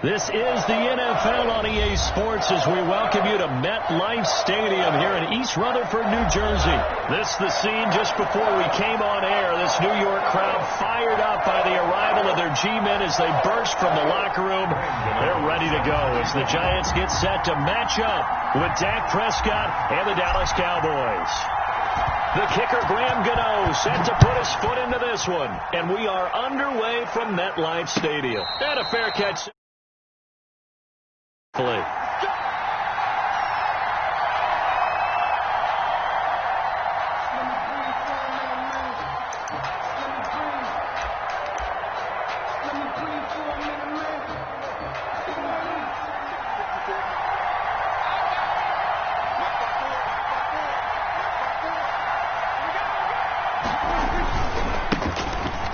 This is the NFL on EA Sports as we welcome you to MetLife Stadium here in East Rutherford, New Jersey. This is the scene just before we came on air. This New York crowd fired up by the arrival of their G-men as they burst from the locker room. They're ready to go as the Giants get set to match up with Dak Prescott and the Dallas Cowboys. The kicker, Graham Gano, set to put his foot into this one. And we are underway from MetLife Stadium. And a fair catch. Play.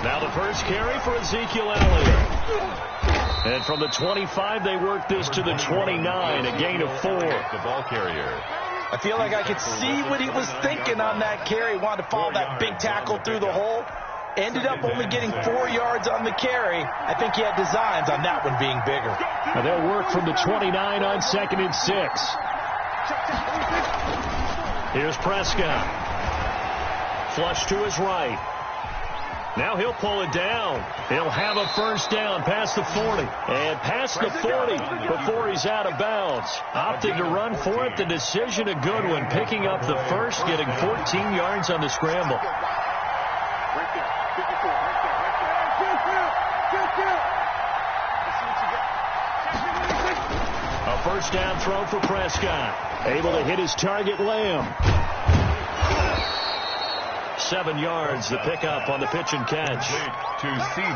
Now the first carry for Ezekiel Elliott. And from the 25, they work this to the 29, a gain of 4. The ball carrier. I feel like I could see what he was thinking on that carry. Wanted to follow that big tackle through the hole. Ended up only getting 4 yards on the carry. I think he had designs on that one being bigger. And they'll work from the 29 on 2nd and 6. Here's Prescott. Flush to his right. Now he'll pull it down. He'll have a first down past the 40. And past the 40 before he's out of bounds. Opted to run for it. The decision a good one. Picking up the first, getting 14 yards on the scramble. A first down throw for Prescott. Able to hit his target, Lamb. 7 yards, the pickup on the pitch and catch.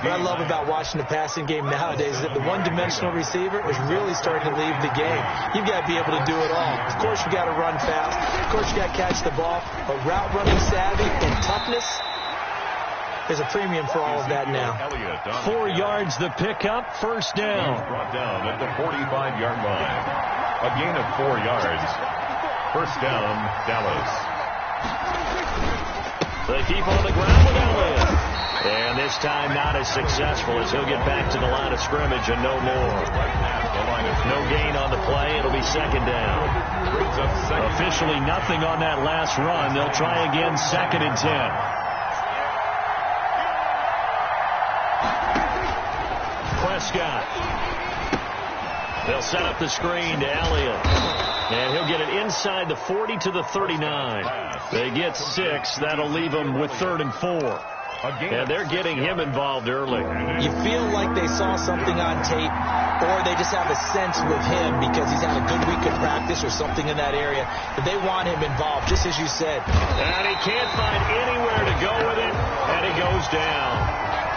What I love about watching the passing game nowadays is that the one-dimensional receiver is really starting to leave the game. You've got to be able to do it all. Of course, you got to run fast. Of course, you got to catch the ball. But route running savvy and toughness, there's a premium for all of that now. 4 yards, the pickup, first down. Brought down at the 45-yard line. A gain of 4 yards. First down, Dallas. They keep on the ground with Elliott. And this time not as successful as he'll get back to the line of scrimmage and no more. No gain on the play. It'll be second down. Officially nothing on that last run. They'll try again 2nd and 10. Prescott. They'll set up the screen to Elliott. And he'll get it inside the 40 to the 39. They get 6. That'll leave them with 3rd and 4. And they're getting him involved early. You feel like they saw something on tape, or they just have a sense with him because he's had a good week of practice or something in that area that they want him involved, just as you said. And he can't find anywhere to go with it, and he goes down.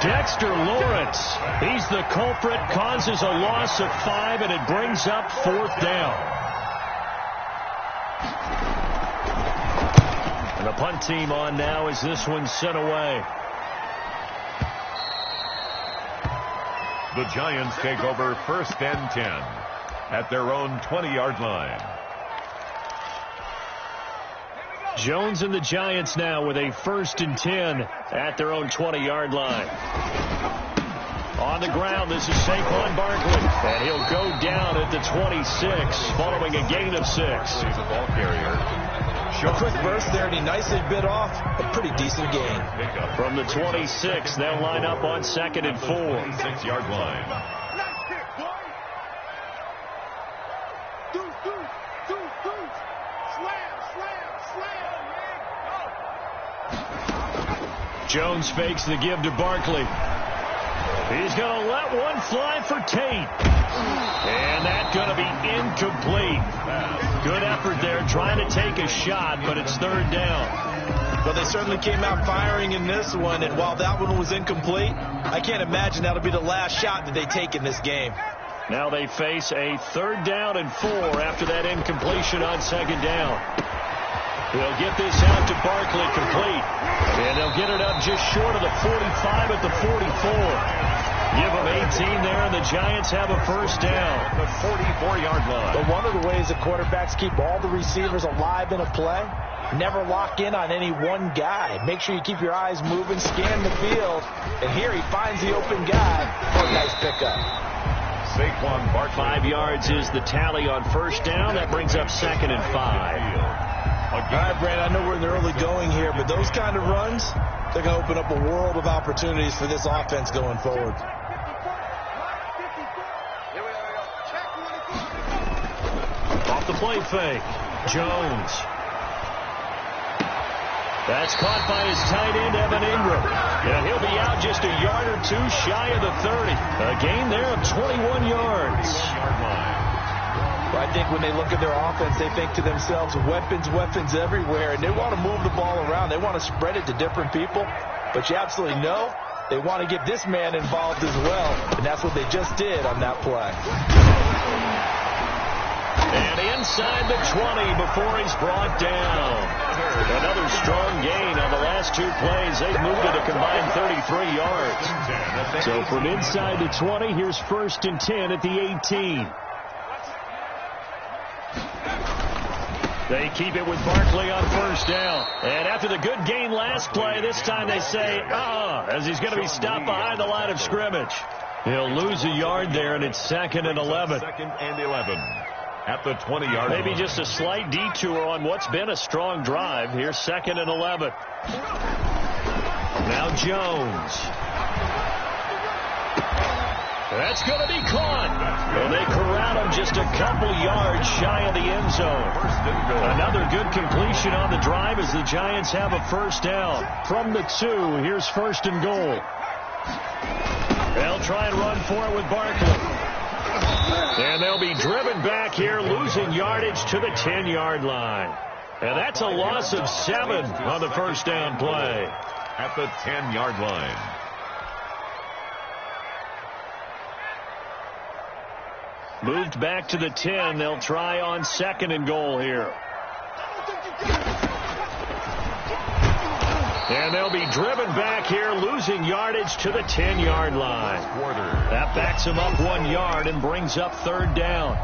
Dexter Lawrence, he's the culprit, causes a loss of 5, and it brings up 4th down. And the punt team on now as this one's sent away. The Giants take over 1st and 10 at their own 20-yard line. Jones and the Giants now with a 1st and 10 at their own 20-yard line. On the ground, this is Saquon Barkley. And he'll go down at the 26 following a gain of 6. He's a ball carrier. A quick burst there, and he nicely bit off a pretty decent gain. From the 26, they'll line up on 2nd and 4. 6-yard line. Jones fakes the give to Barkley. He's going to let one fly for Tate. And that's going to be incomplete. Good effort there trying to take a shot, but it's 3rd down. Well, they certainly came out firing in this one, and while that one was incomplete, I can't imagine that'll be the last shot that they take in this game. Now they face a 3rd down and 4 after that incompletion on 2nd down. They'll get this out to Barkley complete. And they'll get it up just short of the 45 at the 44. Give them 18 there, and the Giants have a first down. The 44-yard line. But one of the ways the quarterbacks keep all the receivers alive in a play, never lock in on any one guy. Make sure you keep your eyes moving, scan the field. And here he finds the open guy for a nice pickup. Saquon Barkley. 5 yards is the tally on first down. That brings up 2nd and 5. All right, Brand, I know we're in the early going here, but those kind of runs, they're going to open up a world of opportunities for this offense going forward. Off the play fake. Jones. That's caught by his tight end, Evan Ingram. And he'll be out just a yard or two shy of the 30. A gain there of 21 yards. Well, I think when they look at their offense, they think to themselves, weapons, weapons everywhere. And they want to move the ball around. They want to spread it to different people. But you absolutely know they want to get this man involved as well. And that's what they just did on that play. And inside the 20 before he's brought down. Another strong gain on the last 2 plays. They've moved it a combined 33 yards. So from inside the 20, here's 1st and 10 at the 18. They keep it with Barkley on first down. And after the good gain last play, this time they say, as he's going to be stopped behind the line of scrimmage. He'll lose a yard there, and it's 2nd and 11. 2nd and 11. At the 20-yard line. Maybe just a slight detour on what's been a strong drive. Here's 2nd and 11. Now Jones. That's going to be caught. And they corral him just a couple yards shy of the end zone. Another good completion on the drive as the Giants have a first down. From the 2, here's 1st and goal. They'll try and run for it with Barkley. And they'll be driven back here, losing yardage to the 10-yard line. And that's a loss of 7 on the first down play. At the 10-yard line. Moved back to the 10. They'll try on 2nd and goal here. And they'll be driven back here, losing yardage to the 10-yard line. That backs them up 1 yard and brings up 3rd down.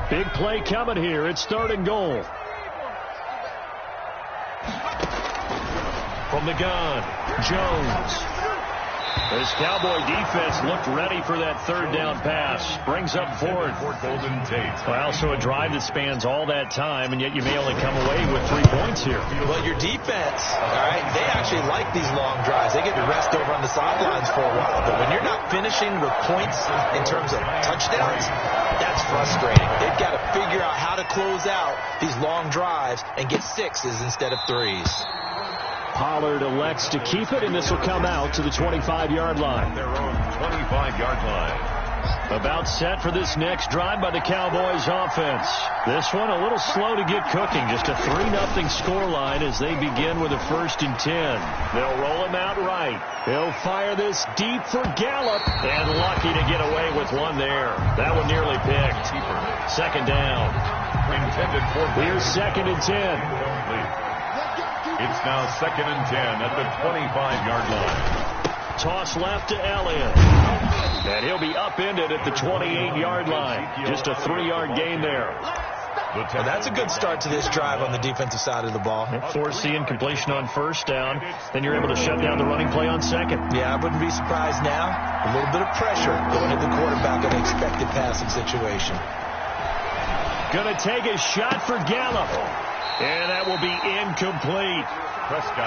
Big play coming here. It's 3rd and goal. From the gun, Jones. This Cowboy defense looked ready for that 3rd down pass. Brings up 4th. Well, so a drive that spans all that time, and yet you may only come away with 3 points here. Well, your defense, all right, they actually like these long drives. They get to rest over on the sidelines for a while. But when you're not finishing with points in terms of touchdowns, that's frustrating. They've got to figure out how to close out these long drives and get 6s instead of 3s. Pollard elects to keep it, and this will come out to the 25-yard line. Their own 25-yard line. About set for this next drive by the Cowboys offense. This one a little slow to get cooking. Just a 3-0 scoreline as they begin with a 1st and 10. They'll roll him out right. He'll fire this deep for Gallup. And lucky to get away with one there. That one nearly picked. 2nd down. Intended for. Here's 2nd and 10. It's now 2nd and 10 at the 25-yard line. Toss left to Elliott. And he'll be upended at the 28-yard line. Just a 3-yard gain there. Well, that's a good start to this drive on the defensive side of the ball. Force incompletion on first down. Then you're able to shut down the running play on 2nd. Yeah, I wouldn't be surprised now. A little bit of pressure going at the quarterback in an expected passing situation. Going to take a shot for Gallup. And that will be incomplete.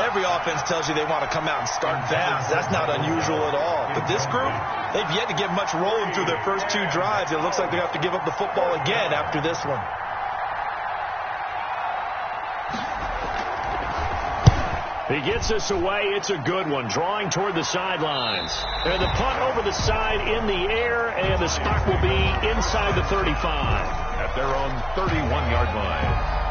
Every offense tells you they want to come out and start fast. That's not unusual at all. But this group, they've yet to get much rolling through their first 2 drives. It looks like they have to give up the football again after this one. He gets us away. It's a good one. Drawing toward the sidelines. And the punt over the side in the air, and the spot will be inside the 35. At their own 31-yard line.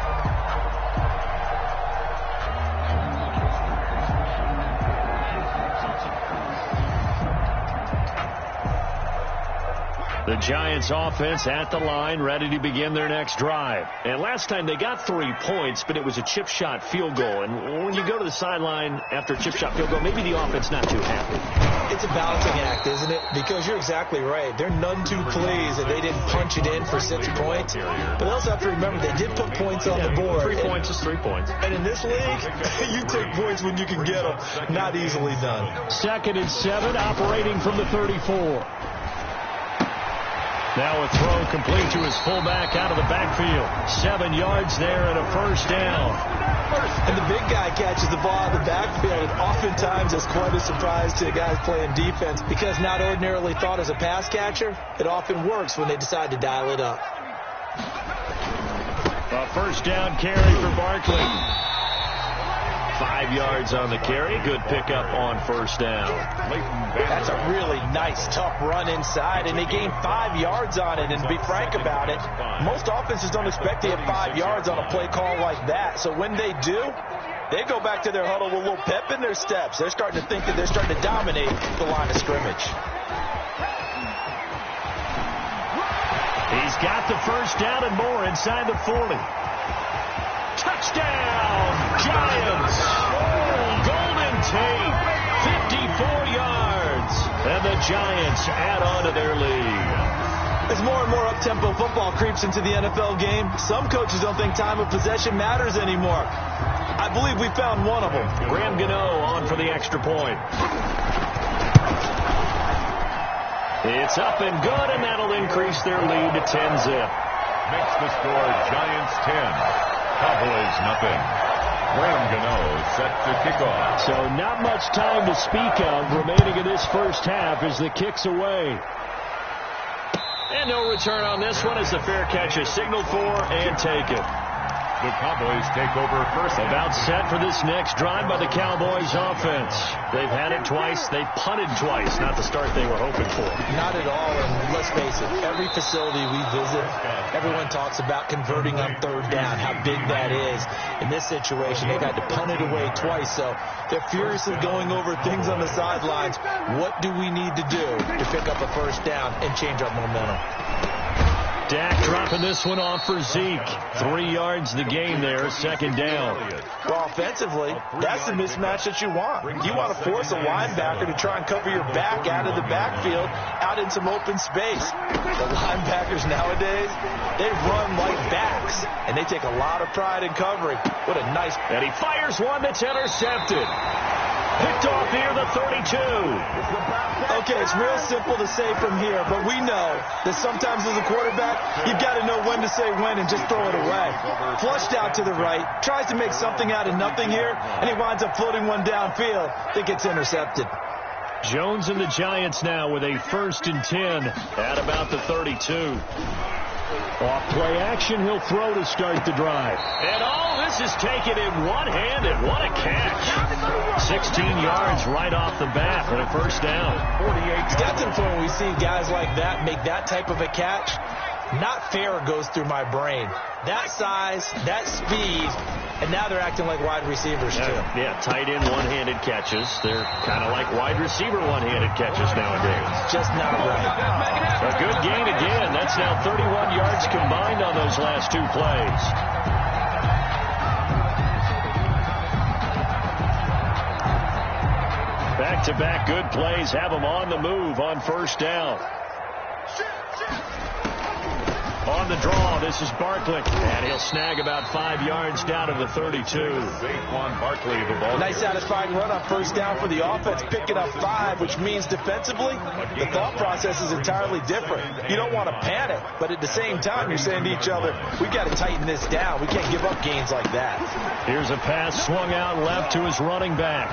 The Giants offense at the line, ready to begin their next drive. And last time they got 3 points, but it was a chip shot field goal. And when you go to the sideline after a chip shot field goal, maybe the offense not too happy. It's a balancing act, isn't it? Because you're exactly right. They're none too pleased that they didn't punch it in for 6 points. But they also have to remember they did put points on the board. 3 points is 3 points. And in this league, you take points when you can get them. Not easily done. 2nd and 7, operating from the 34. Now a throw complete to his fullback out of the backfield. 7 yards there and a first down. And the big guy catches the ball out of the backfield, and oftentimes it's quite a surprise to the guys playing defense because not ordinarily thought as a pass catcher, it often works when they decide to dial it up. A first down carry for Barkley. 5 yards on the carry. Good pickup on first down. That's a really nice, tough run inside, and they gained 5 yards on it. And to be frank about it, most offenses don't expect to get 5 yards on a play call like that. So when they do, they go back to their huddle with a little pep in their steps. They're starting to think that they're starting to dominate the line of scrimmage. He's got the first down and more inside the 40. Touchdown, Giants! Golden Tate, 54 yards. And the Giants add on to their lead. As more and more up-tempo football creeps into the NFL game, some coaches don't think time of possession matters anymore. I believe we found one of them. Graham Gano on for the extra point. It's up and good, and that'll increase their lead to 10-zip. Makes the score Giants 10. Cowboys nothing. Graham Gano set to kick off. So not much time to speak of remaining in this first half as the kick's away. And no return on this one as the fair catch is signaled for and taken. The Cowboys take over first. About set for this next drive by the Cowboys offense. They've had it twice. They've punted twice. Not the start they were hoping for. Not at all. And let's face it, every facility we visit, everyone talks about converting on third down, how big that is. In this situation, they've had to punt it away twice. So they're furiously going over things on the sidelines. What do we need to do to pick up a first down and change our momentum? Dak dropping this one off for Zeke. 3 yards the gain there, second down. Well, offensively, that's the mismatch that you want. You want to force a linebacker to try and cover your back out of the backfield, out in some open space. The linebackers nowadays, they run like backs, and they take a lot of pride in covering. What a nice... And he fires one that's intercepted. Picked off near the 32. Okay, it's real simple to say from here, but we know that sometimes as a quarterback, you've got to know when to say when and just throw it away. Flushed out to the right, tries to make something out of nothing here, and he winds up floating one downfield that gets intercepted. Jones and the Giants now with a 1st and 10 at about the 32. Off play action, he'll throw to start the drive. And all this is taken in one-handed. What a catch. 16 yards right off the bat and a first down. 48. That's important when we see guys like that make that type of a catch. Not fair goes through my brain. That size, that speed, and now they're acting like wide receivers too. Yeah, tight end one-handed catches. They're kind of like wide receiver one-handed catches nowadays. Just not right. A good gain again. That's now 31 yards combined on those last 2 plays. Back-to-back good plays have them on the move on first down. On the draw, this is Barkley, and he'll snag about 5 yards down to the 32. Barkley, the ball. Nice satisfying run on first down for the offense, picking up 5, which means defensively, the thought process is entirely different. You don't want to panic, but at the same time, you're saying to each other, we've got to tighten this down. We can't give up gains like that. Here's a pass swung out left to his running back.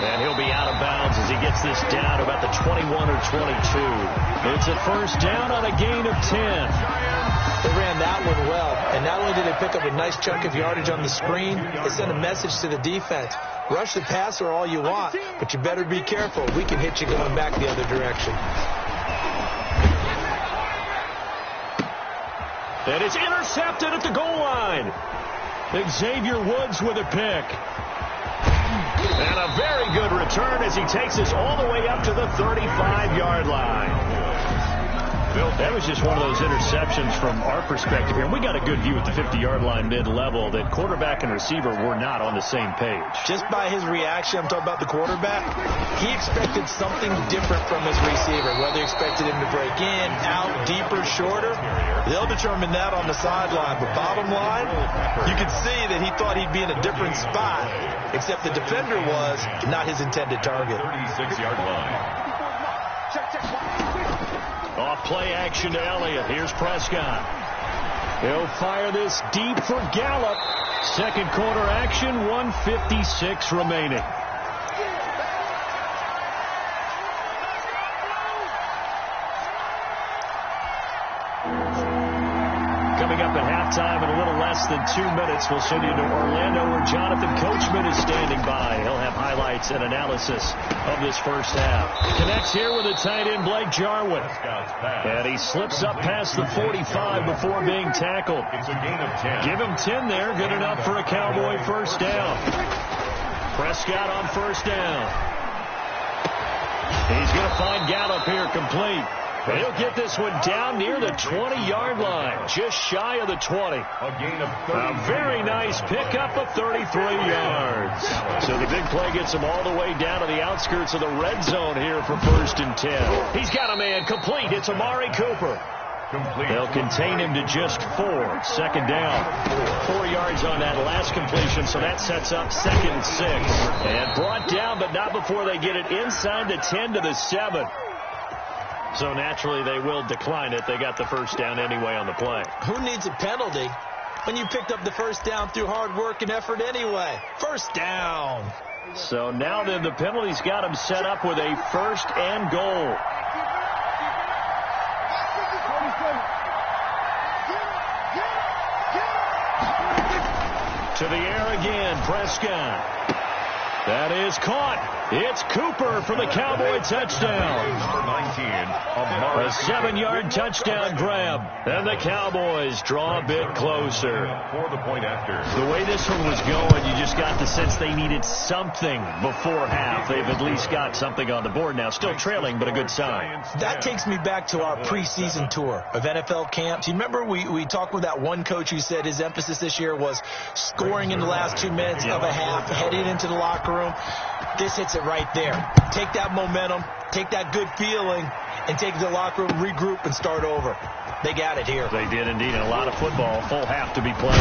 And he'll be out of bounds as he gets this down to about the 21 or 22. It's a first down on a gain of 10. They ran that one well, and not only did they pick up a nice chunk of yardage on the screen, they sent a message to the defense. Rush the passer all you want, but you better be careful. We can hit you going back the other direction. And it's intercepted at the goal line. Xavier Woods with a pick. And a very good return as he takes us all the way up to the 35-yard line. That was just one of those interceptions from our perspective here. We got a good view at the 50-yard line mid-level that quarterback and receiver were not on the same page. Just by his reaction, I'm talking about the quarterback, he expected something different from his receiver, whether he expected him to break in, out, deeper, shorter. They'll determine that on the sideline. But bottom line, you can see that he thought he'd be in a different spot, except the defender was not his intended target. 36-yard line. Off Play action to Elliott. Here's Prescott. He'll fire this deep for Gallup. Second quarter action, 1:56 remaining. Coming up at halftime in a little less than 2 minutes, we'll send you to Orlando where Jonathan Coachman is standing by. He'll have highlights and analysis of this first half. Connects here with the tight end Blake Jarwin. And he slips up past the 45 before being tackled. It's a gain of 10. Give him 10 there. Good enough for a Cowboy first down. Prescott on first down. He's going to find Gallup here complete. He'll get this one down near the 20-yard line, just shy of the 20. A gain of 30. A very nice pickup of 33 yards. So the big play gets him all the way down to the outskirts of the red zone here for 1st and 10. He's got a man complete. It's Amari Cooper. Complete. They'll contain him to just 4. Second down. 4 yards on that last completion, so that sets up 2nd and 6. And brought down, but not before they get it inside the 10 to the 7. So naturally they will decline it. They got the first down anyway on the play. Who needs a penalty when you picked up the first down through hard work and effort anyway? First down. So now then the penalty's got him set up with a 1st and goal. To the air again, Prescott. That is caught. It's Cooper for the Cowboy touchdown. Number 19, A 7-yard touchdown grab. And the Cowboys draw a bit closer. For the point after. The way this one was going, you just got the sense they needed something before half. They've at least got something on the board now. Still trailing, but a good sign. That takes me back to our preseason tour of NFL camps. You remember we talked with that one coach who said his emphasis this year was scoring in the last 2 minutes of a half, heading into the locker room. This hits it right there. Take that momentum, take that good feeling, and take the locker room, regroup, and start over. They got it here. They did indeed, and a lot of football, full half to be played.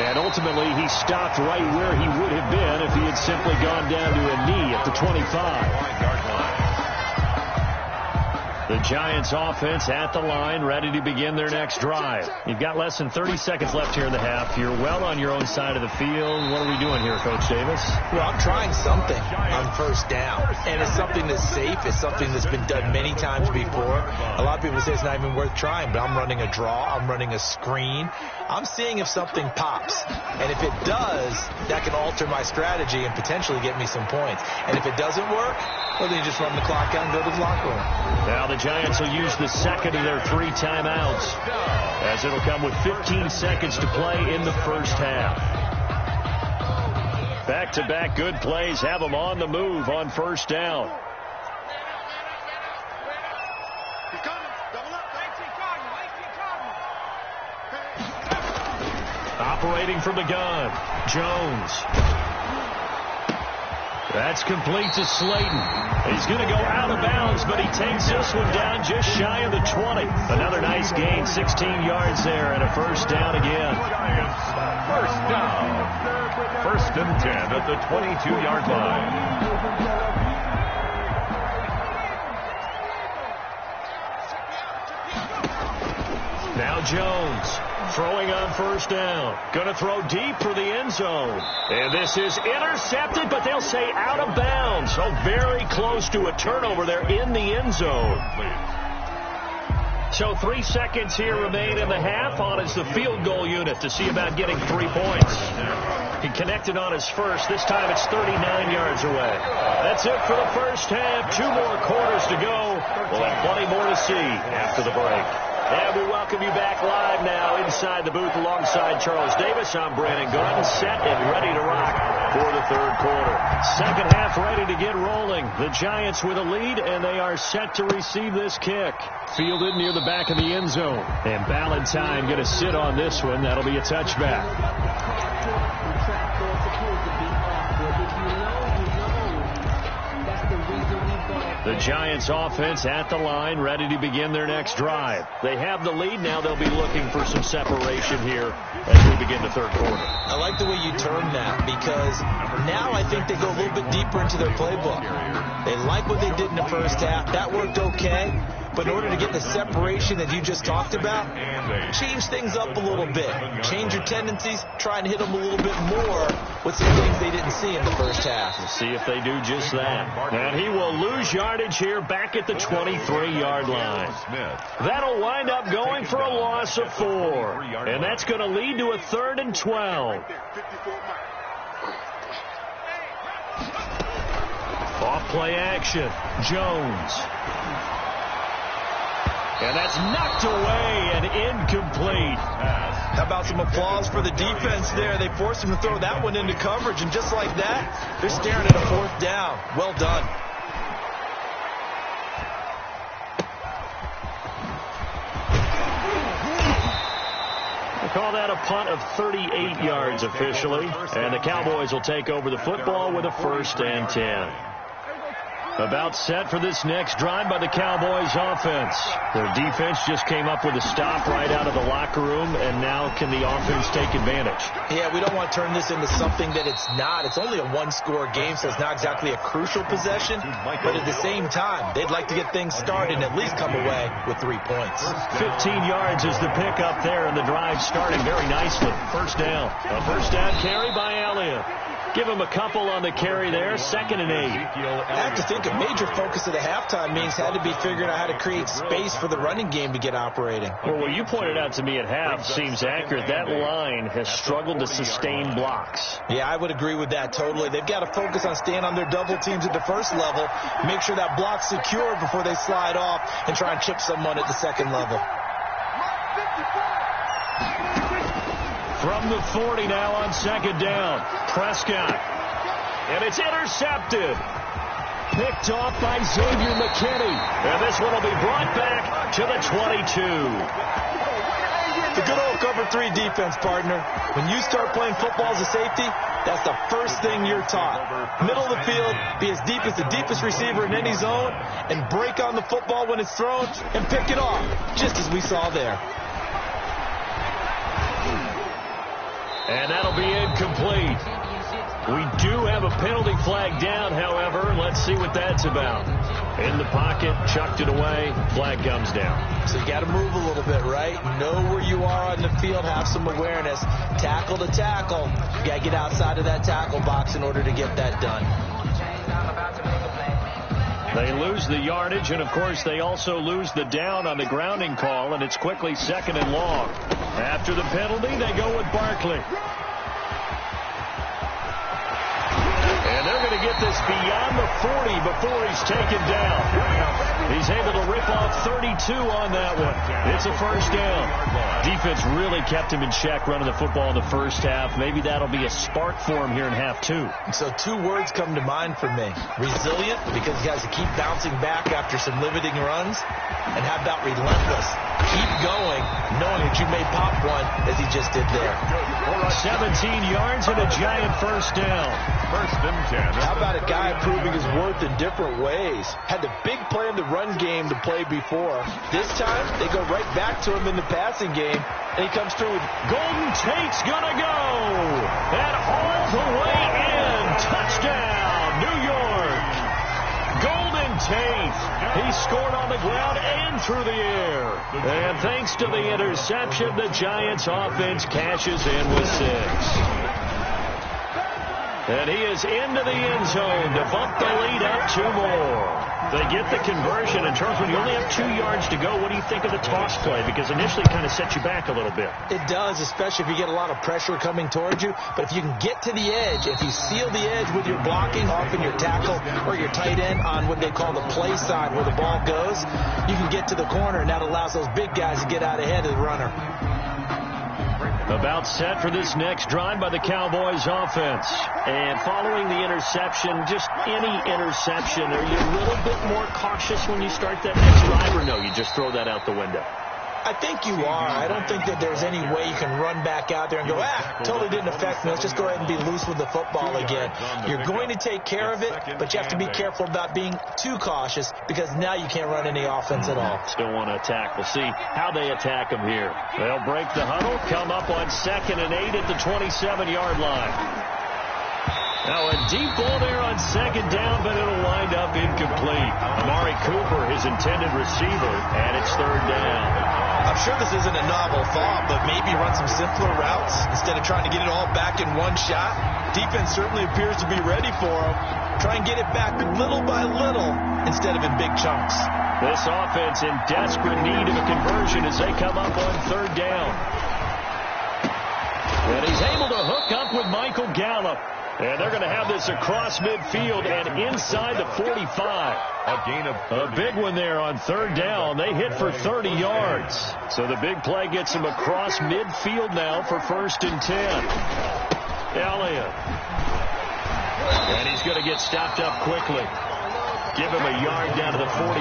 And ultimately, he stopped right where he would have been if he had simply gone down to a knee at the 25. The Giants offense at the line, ready to begin their next drive. You've got less than 30 seconds left here in the half. You're well on your own side of the field. What are we doing here, Coach Davis? Well, I'm trying something on first down. And it's something that's safe. It's something that's been done many times before. A lot of people say it's not even worth trying, but I'm running a draw. I'm running a screen. I'm seeing if something pops. And if it does, that can alter my strategy and potentially get me some points. And if it doesn't work, well, then you just run the clock out and go to the locker room. Now the Giants will use the second of their 3 timeouts, as it'll come with 15 seconds to play in the first half. Back-to-back good plays have them on the move on first down. Operating from the gun, Jones. That's complete to Slayton. He's going to go out of bounds, but he takes this one down just shy of the 20. Another nice gain, 16 yards there, and a first down again. First down. 1st and 10 at the 22-yard line. Now Jones. Throwing on first down. Going to throw deep for the end zone. And this is intercepted, but they'll say out of bounds. So very close to a turnover there in the end zone. So 3 seconds here remain in the half on as the field goal unit to see about getting 3 points. He connected on his first. This time it's 39 yards away. That's it for the first half. 2 more quarters to go. We'll have plenty more to see after the break. And we welcome you back live now inside the booth alongside Charles Davis. I'm Brandon Gordon, set and ready to rock for the 3rd quarter. Second half ready to get rolling. The Giants with a lead, and they are set to receive this kick. Fielded near the back of the end zone. And Ballantyne going to sit on this one. That'll be a touchback. The Giants offense at the line, ready to begin their next drive. They have the lead. Now they'll be looking for some separation here as we begin the 3rd quarter. I like the way you term that, because now I think they go a little bit deeper into their playbook. They like what they did in the first half. That worked okay. But in order to get the separation that you just talked about, change things up a little bit. Change your tendencies. Try and hit them a little bit more with some things they didn't see in the first half. We'll see if they do just that. And he will lose yardage here back at the 23-yard line. That'll wind up going for a loss of 4. And that's going to lead to a 3rd and 12. Off play action. Jones. And that's knocked away and incomplete. How about some applause for the defense there? They forced him to throw that one into coverage, and just like that, they're staring at a 4th down. Well done. We'll call that a punt of 38 yards officially. And the Cowboys will take over the football with a 1st and 10. About set for this next drive by the Cowboys offense. Their defense just came up with a stop right out of the locker room, and now can the offense take advantage? Yeah, we don't want to turn this into something that it's not. It's only a 1-score game, so it's not exactly a crucial possession. But at the same time, they'd like to get things started and at least come away with 3 points. 15 yards is the pickup there, and the drive starting very nicely. 1st down. A 1st down carry by Elliott. Give him a couple on the carry there. 2nd and 8. I have to think a major focus of the halftime meetings had to be figuring out how to create space for the running game to get operating. Well, what you pointed out to me at half seems accurate. That line has struggled to sustain blocks. Yeah, I would agree with that totally. They've got to focus on staying on their double teams at the 1st level, make sure that block's secure before they slide off and try and chip someone at the 2nd level. From the 40 now on 2nd down. Prescott. And it's intercepted. Picked off by Xavier McKinney. And this one will be brought back to the 22. The good old cover 3 defense, partner. When you start playing football as a safety, that's the first thing you're taught. Middle of the field, be as deep as the deepest receiver in any zone, and break on the football when it's thrown and pick it off, just as we saw there. And that'll be incomplete. We do have a penalty flag down, however. Let's see what that's about. In the pocket, chucked it away, flag comes down. So you got to move a little bit, right? Know where you are on the field, have some awareness. Tackle to tackle. You got to get outside of that tackle box in order to get that done. They lose the yardage, and of course they also lose the down on the grounding call, and it's quickly 2nd and long. After the penalty, they go with Barkley. And they're going to get this beyond the 40 before he's taken down. He's able to rip off 32 on that one. It's a 1st down. Defense really kept him in check running the football in the 1st half. Maybe that'll be a spark for him here in half 2. So 2 words come to mind for me. Resilient, because he has to keep bouncing back after some limiting runs. And how about relentless? Keep going, knowing that you may pop one as he just did there. 17 yards and a giant 1st down. 1st and 10. How about a guy proving his worth in different ways? Had the big play in the run game to play before. This time, they go right back to him in the passing game, and he comes through with Golden Tate's gonna go. And all the way in. Touchdown, New York. Golden Tate. He scored on the ground and through the air. And thanks to the interception, the Giants offense cashes in with 6. And he is into the end zone to bump the lead up 2 more. They get the conversion. In terms when you only have 2 yards to go, what do you think of the toss play? Because initially it kind of sets you back a little bit. It does, especially if you get a lot of pressure coming towards you. But if you can get to the edge, if you seal the edge with your blocking, often your tackle or your tight end on what they call the play side where the ball goes, you can get to the corner, and that allows those big guys to get out ahead of the runner. About set for this next drive by the Cowboys offense. And following the interception, just any interception, are you a little bit more cautious when you start that next drive, or no, you just throw that out the window? I think you are. I don't think that there's any way you can run back out there and go, totally didn't affect me. Let's just go ahead and be loose with the football again. You're going to take care of it, but you have to be careful about being too cautious because now you can't run any offense at all. Still want to attack. We'll see how they attack them here. They'll break the huddle, come up on 2nd and 8 at the 27-yard line. Now a deep ball there on second down, but it'll wind up incomplete. Amari Cooper, his intended receiver, and it's third down. I'm sure this isn't a novel thought, but maybe run some simpler routes instead of trying to get it all back in one shot. Defense certainly appears to be ready for him. Try and get it back little by little instead of in big chunks. This offense in desperate need of a conversion as they come up on third down. And he's able to hook up with Michael Gallup. And they're going to have this across midfield and inside the 45. A gain of 30. A big one there on third down. They hit for 30 yards. So the big play gets them across midfield now for 1st and 10. Elliott. And he's going to get stopped up quickly. Give him a yard down to the 43.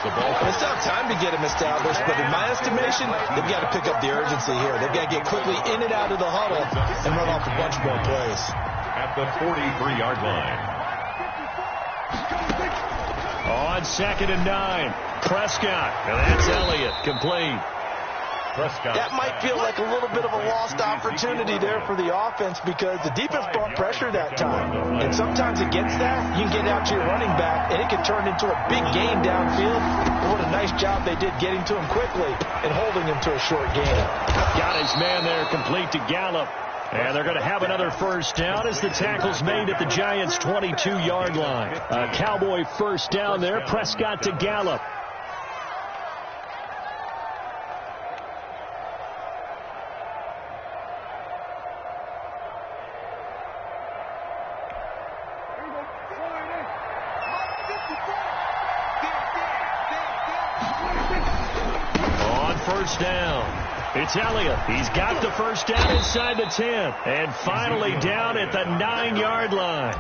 It's not time to get him established, but in my estimation, they've got to pick up the urgency here. They've got to get quickly in and out of the huddle and run off a bunch more plays. At the 43-yard line. On 2nd and 9, Prescott. And that's Elliott, complete. Prescott. That might feel like a little bit of a lost opportunity there for the offense because the defense brought pressure that time. And sometimes against that, you can get out to your running back, and it can turn into a big gain downfield. What a nice job they did getting to him quickly and holding him to a short gain. Got his man there, complete to Gallup. And they're going to have another first down as the tackle's made at the Giants' 22-yard line. A Cowboy first down there, Prescott to Gallup. First down. It's Elliott. He's got the first down inside the 10. And finally down at the 9-yard line.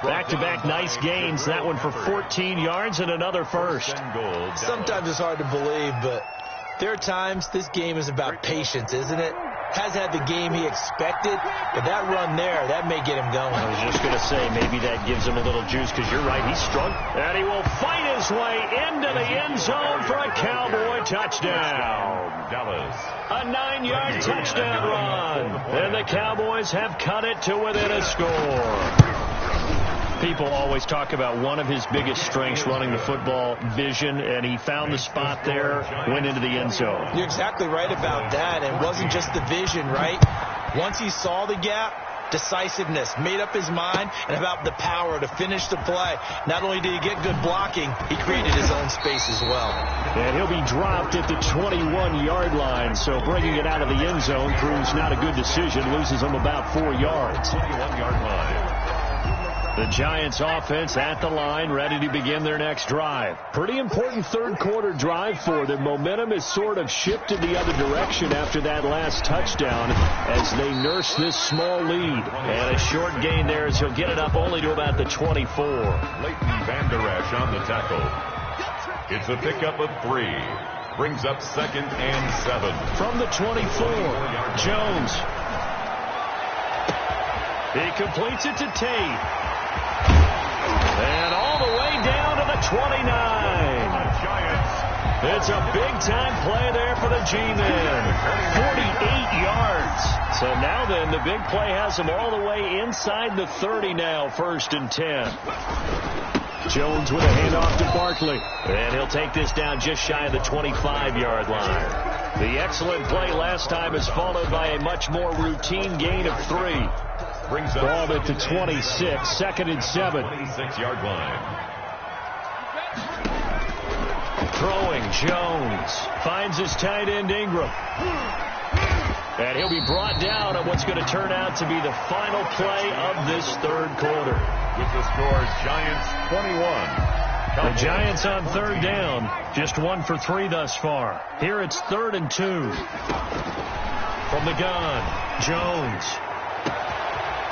Back-to-back nice gains. That one for 14 yards and another first. Sometimes it's hard to believe, but there are times this game is about patience, isn't it? Has had the game he expected, but that run there, that may get him going. I was just going to say, maybe that gives him a little juice, because you're right, he's strong. And he will fight his way into the end zone for a Cowboy touchdown. Dallas. A 9-yard touchdown run. And the Cowboys have cut it to within a score. People always talk about one of his biggest strengths running the football, vision, and he found the spot there, went into the end zone. You're exactly right about that. It wasn't just the vision, right? Once he saw the gap, decisiveness, made up his mind, and about the power to finish the play. Not only did he get good blocking, he created his own space as well. And he'll be dropped at the 21-yard line, so bringing it out of the end zone proves not a good decision, loses him about 4 yards. 21-yard line. The Giants offense at the line, ready to begin their next drive. Pretty important third quarter drive for them. Momentum has sort of shifted the other direction after that last touchdown as they nurse this small lead. And a short gain there as he'll get it up only to about the 24. Leighton Vander Esch on the tackle. It's a pickup of 3. Brings up 2nd and 7. From the 24, Jones. He completes it to Tate. And all the way down to the 29. It's a big-time play there for the G-men. 48 yards. So now then, the big play has them all the way inside the 30 now, 1st and 10. Jones with a handoff to Barkley. And he'll take this down just shy of the 25-yard line. The excellent play last time is followed by a much more routine gain of 3. Brings up ball at the 26, 2nd and 7. 26-yard line. Throwing, Jones finds his tight end Ingram. And he'll be brought down on what's going to turn out to be the final play of this third quarter. With the score, Giants 21. The Giants on third down, just 1 for 3 thus far. Here it's 3rd and 2. From the gun, Jones.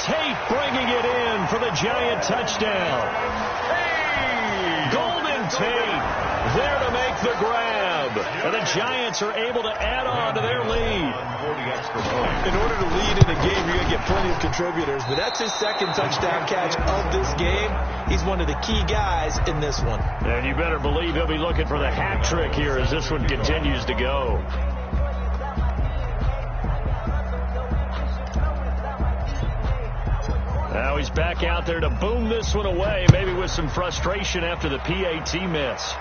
Tate bringing it in for the Giant touchdown. Hey! Golden Tate there to make the grab. And the Giants are able to add on to their lead. In order to lead in a game, you're going to get plenty of contributors. But that's his 2nd touchdown catch of this game. He's one of the key guys in this one. And you better believe he'll be looking for the hat trick here as this one continues to go. Now he's back out there to boom this one away, maybe with some frustration after the PAT miss.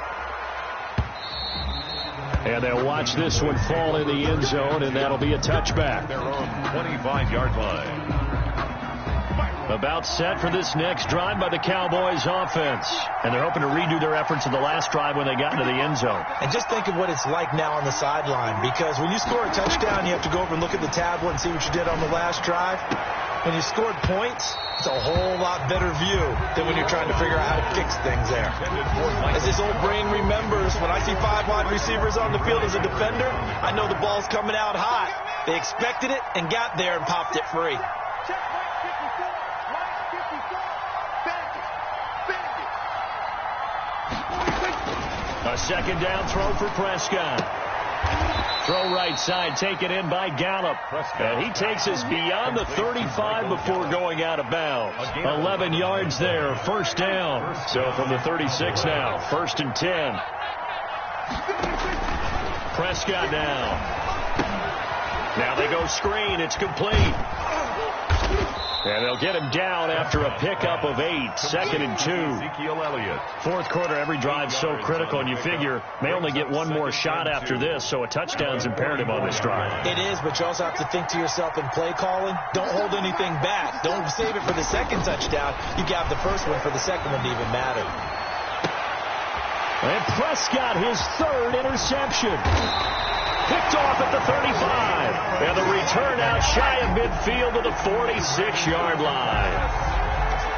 And they'll watch this one fall in the end zone, and that'll be a touchback. Their own 25-yard line. About set for this next drive by the Cowboys offense. And they're hoping to redo their efforts in the last drive when they got into the end zone. And just think of what it's like now on the sideline, because when you score a touchdown, you have to go over and look at the tablet and see what you did on the last drive. When you scored points, it's a whole lot better view than when you're trying to figure out how to fix things there. As this old brain remembers, when I see 5 wide receivers on the field as a defender, I know the ball's coming out hot. They expected it and got there and popped it free. A second down throw for Prescott. Throw right side, taken in by Gallup. And he takes us beyond the 35 before going out of bounds. 11 yards there, first down. So from the 36 now, 1st and 10. Prescott now. Now they go screen, it's complete. And they'll get him down after a pickup of 8, 2nd and 2. Fourth quarter, every drive so critical, and you figure they only get one more shot after this, so a touchdown's imperative on this drive. It is, but you also have to think to yourself in play calling, don't hold anything back. Don't save it for the second touchdown. You got the first one for the second one to even matter. And Prescott, his 3rd interception. Picked off at the 35. And the return out shy of midfield to the 46-yard line.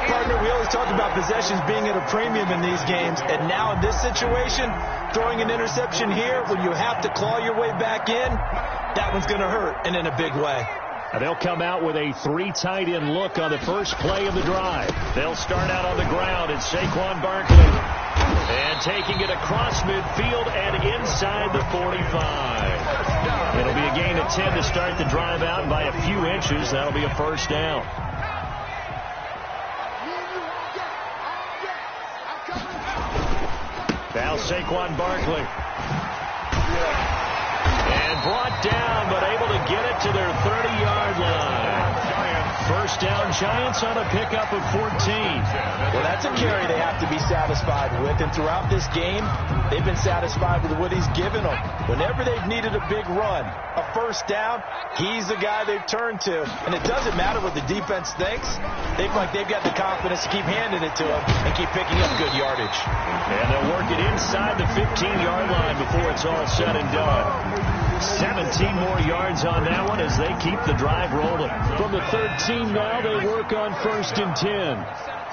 Partner, we always talk about possessions being at a premium in these games. And now in this situation, throwing an interception here when you have to claw your way back in, that one's going to hurt, and in a big way. And they'll come out with a 3 tight end look on the first play of the drive. They'll start out on the ground. It's Saquon Barkley. And taking it across midfield and inside the 45. It'll be a gain of 10 to start the drive out by a few inches. That'll be a first down. Now Saquon Barkley. And brought down, but able to get it to their 30-yard line. First down, Giants on a pickup of 14. Well, that's a carry they have to be satisfied with. And throughout this game, they've been satisfied with what he's given them. Whenever they've needed a big run, a first down, he's the guy they've turned to. And it doesn't matter what the defense thinks. They feel like they've got the confidence to keep handing it to him and keep picking up good yardage. And they'll work it inside the 15-yard line before it's all said and done. 17 more yards on that one as they keep the drive rolling. From the 13 now, they work on 1st and 10.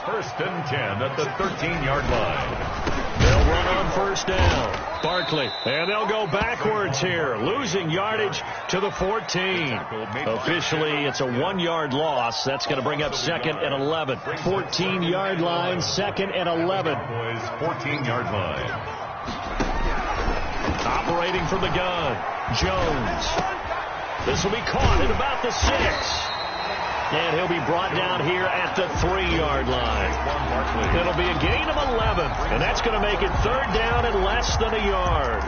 1st and 10 at the 13-yard line. They'll run on first down. Barkley. And they'll go backwards here, losing yardage to the 14. Officially, it's a 1-yard loss. That's going to bring up 2nd and 11. 14-yard line, 2nd and 11. 14-yard line. Operating from the gun, Jones. This will be caught at about the 6. And he'll be brought down here at the 3-yard line. It'll be a gain of 11, and that's going to make it 3rd down and less than a yard.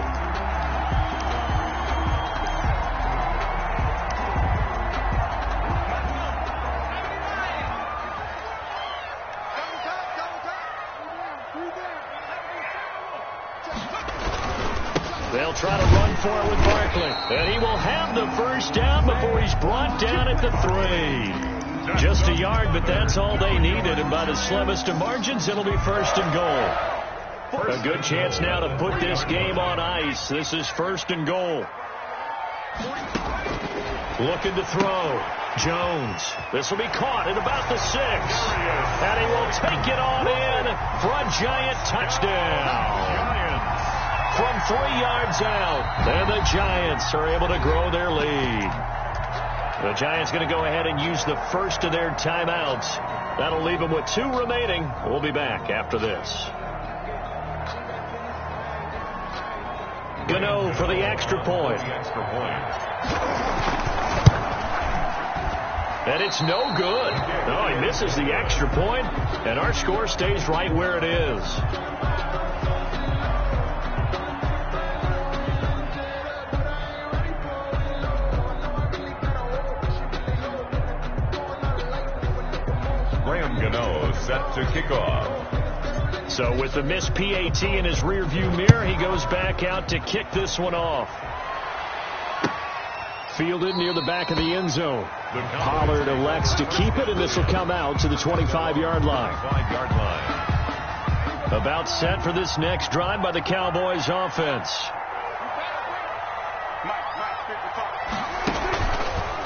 They'll try to run for it with Barkley. And he will have the first down before he's brought down at the 3. Just a yard, but that's all they needed. And by the slimmest of margins, it'll be 1st and goal. A good chance now to put this game on ice. This is 1st and goal. Looking to throw. Jones. This will be caught at about the 6. And he will take it on in for a Giant touchdown. From 3 yards out, and the Giants are able to grow their lead. The Giants going to go ahead and use the first of their timeouts. That'll leave them with 2 remaining. We'll be back after this. Gano for the extra point. And it's no good. No, he misses the extra point, and our score stays right where it is. Graham Gano set to kick off. So with the missed PAT in his rearview mirror, he goes back out to kick this one off. Fielded near the back of the end zone. Pollard elects to keep it, and this will come out to the 25-yard line. About set for this next drive by the Cowboys offense.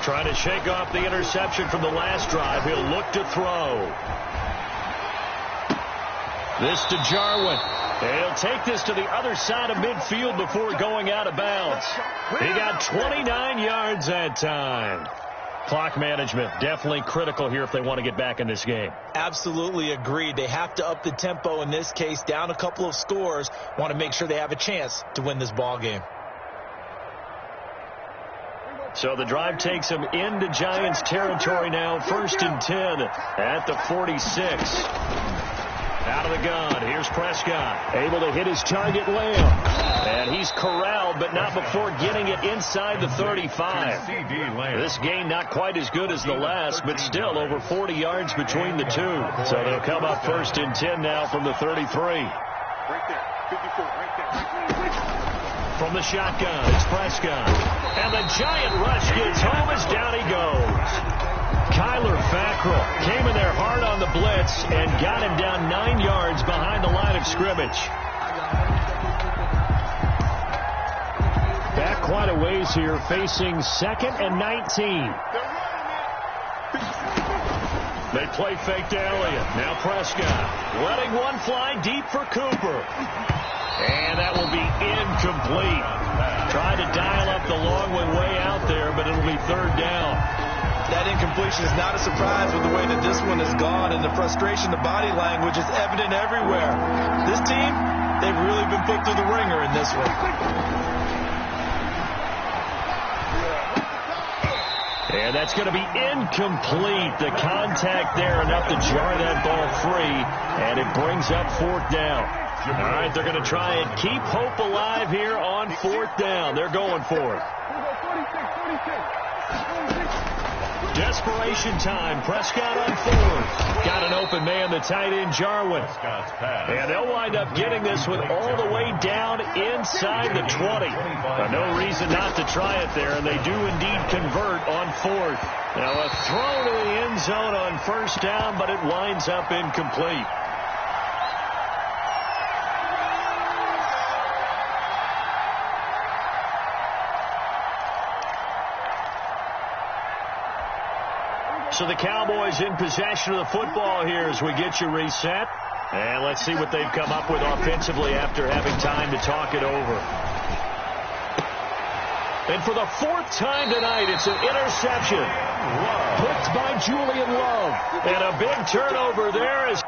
Trying to shake off the interception from the last drive. He'll look to throw. This to Jarwin. He'll take this to the other side of midfield before going out of bounds. He got 29 yards that time. Clock management definitely critical here if they want to get back in this game. Absolutely agreed. They have to up the tempo in this case. Down a couple of scores. Want to make sure they have a chance to win this ball game. So the drive takes them into Giants territory now. 1st and 10 at the 46. Out of the gun. Here's Prescott. Able to hit his target, Lamb. And he's corralled, but not before getting it inside the 35. This gain not quite as good as the last, but still over 40 yards between the two. So they'll come up 1st and 10 now from the 33. Right there. 54, right there. From the shotgun, it's Prescott. And the giant rush gets home as down he goes. Kyler Fackrell came in there hard on the blitz and got him down 9 yards behind the line of scrimmage. Back quite a ways here, facing 2nd and 19. They play fake to Elliott. Now Prescott letting one fly deep for Cooper. And that will be incomplete. Tried to dial up the long one way out there, but it'll be 3rd down. That incompletion is not a surprise with the way that this one has gone, and the frustration, the body language is evident everywhere. This team, they've really been put through the ringer in this one. And that's going to be incomplete. The contact there enough to jar that ball free, and it brings up 4th down. All right, they're going to try and keep hope alive here on 4th down. They're going for it. Desperation time. Prescott on 4th. Got an open man, the tight end, Jarwin. And they'll wind up getting this one all the way down inside the 20. No reason not to try it there, and they do indeed convert on 4th. Now a throw to the end zone on 1st down, but it winds up incomplete. So the Cowboys in possession of the football here as we get you reset. And let's see what they've come up with offensively after having time to talk it over. And for the 4th time tonight, it's an interception. Picked by Julian Love. And a big turnover there as